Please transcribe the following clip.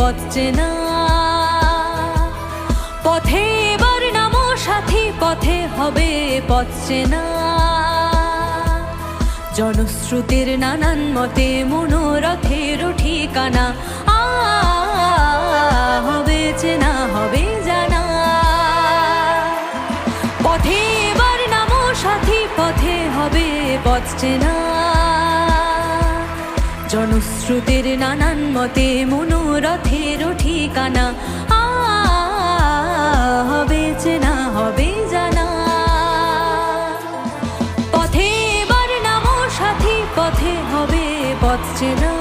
পথ চেনা। পথে এবার নামো সাথী, পথে হবে পথ চেনা। জনশ্রুতির নানান মতে মনোরথের ঠিকানা, হবে চেনা হবে জানা। পথে এবার নামো সাথী, পথে হবে পথ চেনা। জনশ্রুতির নানান মতে মনোরথের ঠিকানা, হবে চেনা হবে জানা। পথে এবার নামো সাথী, পথে হবে পথ চেনা।